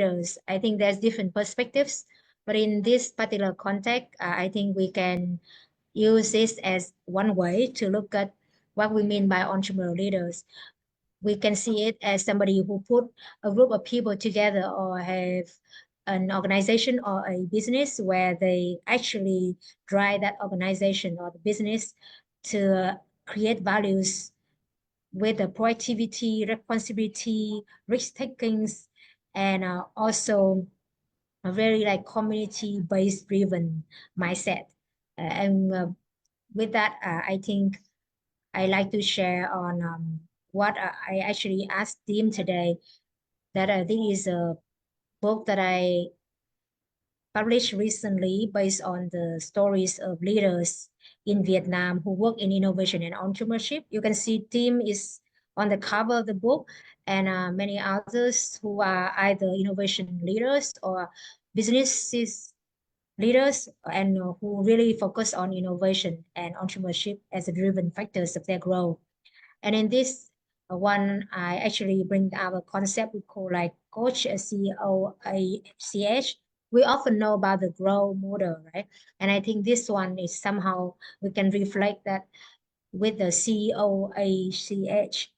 leaders. I think there's different perspectives, but in this particular context, I think we can use this as one way to look at what we mean by entrepreneurial leaders. We can see it as somebody who put a group of people together or have an organization or a business where they actually drive that organization or the business to create values with the productivity, responsibility, risk takings, and also a very like community-based driven mindset. And with that, I think I like to share on what I actually asked Tim today. That I think is a book that I published recently based on the stories of leaders in Vietnam who work in innovation and entrepreneurship. You can see Tim is on the cover of the book, and many others who are either innovation leaders or businesses leaders, and who really focus on innovation and entrepreneurship as the driven factors of their growth. And in this one, I actually bring up a concept we call like coach, COACH. We often know about the growth model, right? And I think this one is somehow we can reflect that with the COACH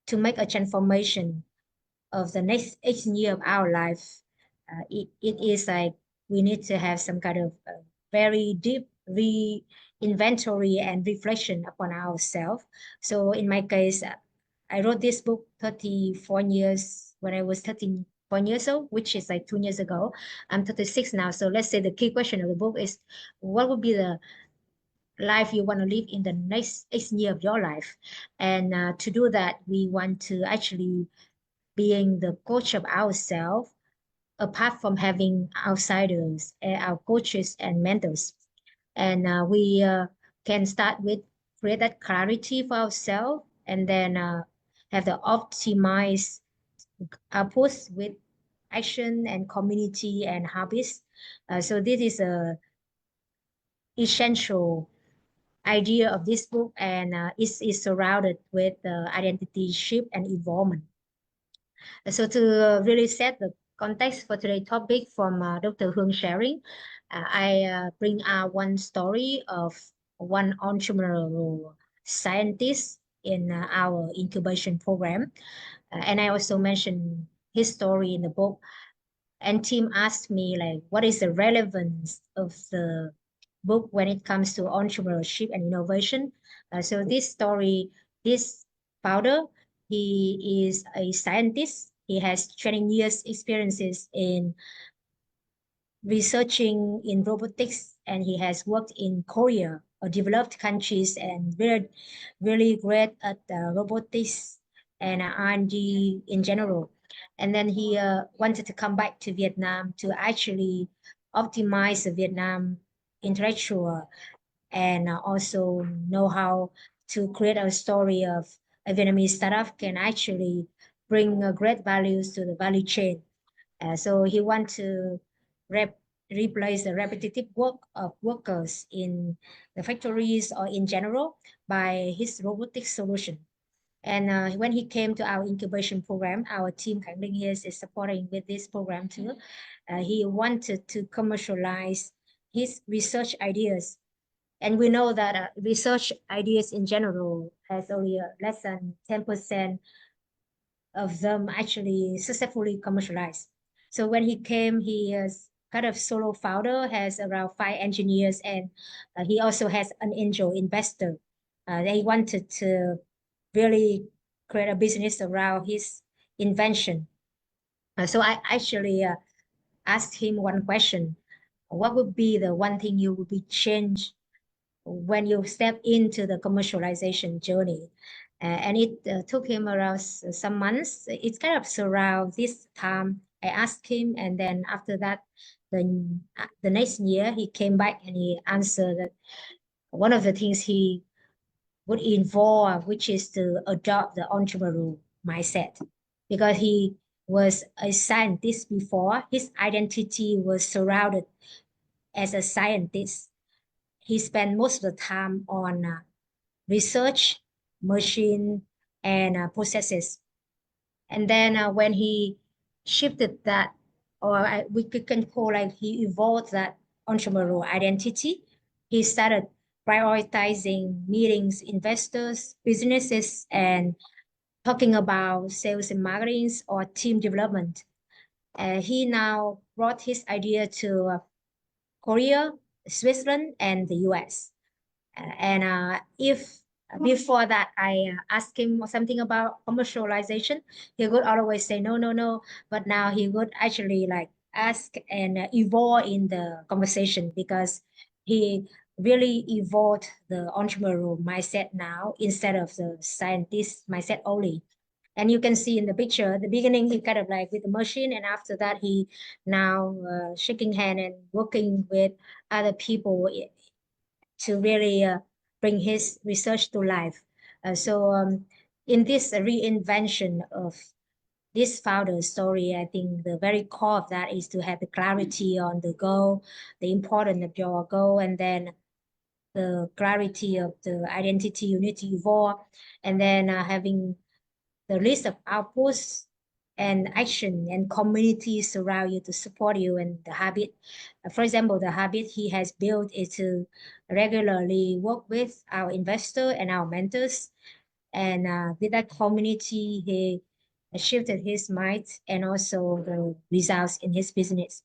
to make a transformation of the next 8 year of our life. It is like we need to have some kind of very deep re-inventory and reflection upon ourselves. So in my case, I wrote this book 34 years when I was 13 years old, which is like 2 years ago. I'm 36 now. So let's say the key question of the book is what would be the life you want to live in the next 8 year of your life? And to do that, we want to actually being the coach of ourselves, apart from having outsiders, our coaches and mentors. And we can start with create that clarity for ourselves, and then have the optimized outputs with action and community and habits. So this is a essential idea of this book, and is surrounded with identity shift and involvement. So to really set the context for today's topic from Dr. Hương sharing, I bring out one story of one entrepreneurial scientist in our incubation program. And I also mentioned his story in the book. And Tim asked me like, what is the relevance of the book when it comes to entrepreneurship and innovation? So this story, this founder, he is a scientist. He has 20 years experiences in researching in robotics, and he has worked in Korea or developed countries, and really great at robotics and R&D in general. And then he wanted to come back to Vietnam to actually optimize the Vietnam intellectual, and also know how to create a story of a Vietnamese startup can actually bring great values to the value chain. So he wants to replace the repetitive work of workers in the factories or in general by his robotic solution. And when he came to our incubation program, our team handling his is supporting with this program too. He wanted to commercialize his research ideas. And we know that research ideas in general has only less than 10% of them actually successfully commercialized. So when he came, he is kind of solo founder, has around 5 engineers, and he also has an angel investor. They wanted to really create a business around his invention. So I actually asked him one question. What would be the one thing you would be changed when you step into the commercialization journey? And it took him around some months. It's kind of around this time I asked him, and then after that, the next year he came back and he answered that one of the things he would involve, which is to adopt the entrepreneurial mindset, because he was a scientist before. His identity was surrounded as a scientist. He spent most of the time on research, machine, and processes. And then when he shifted that or can call like he evolved that entrepreneurial identity. He started prioritizing meetings, investors, businesses, and talking about sales and marketing or team development. He now brought his idea to Korea, Switzerland, and the US. And if before that I asked him something about commercialization, he would always say no, no, no. But now he would actually like ask and evolve in the conversation because he really evolved the entrepreneurial mindset now instead of the scientist mindset only. And you can see in the picture, the beginning he kind of like with the machine, and after that he now shaking hand and working with other people to really bring his research to life. In this reinvention of this founder story, I think the very core of that is to have the clarity on the goal, the importance of your goal, and then the clarity of the identity you need to evolve, and then having the list of outputs and action and communities around you to support you and the habit. For example, the habit he has built is to regularly work with our investor and our mentors. And with that community, he shifted his mind and also the results in his business.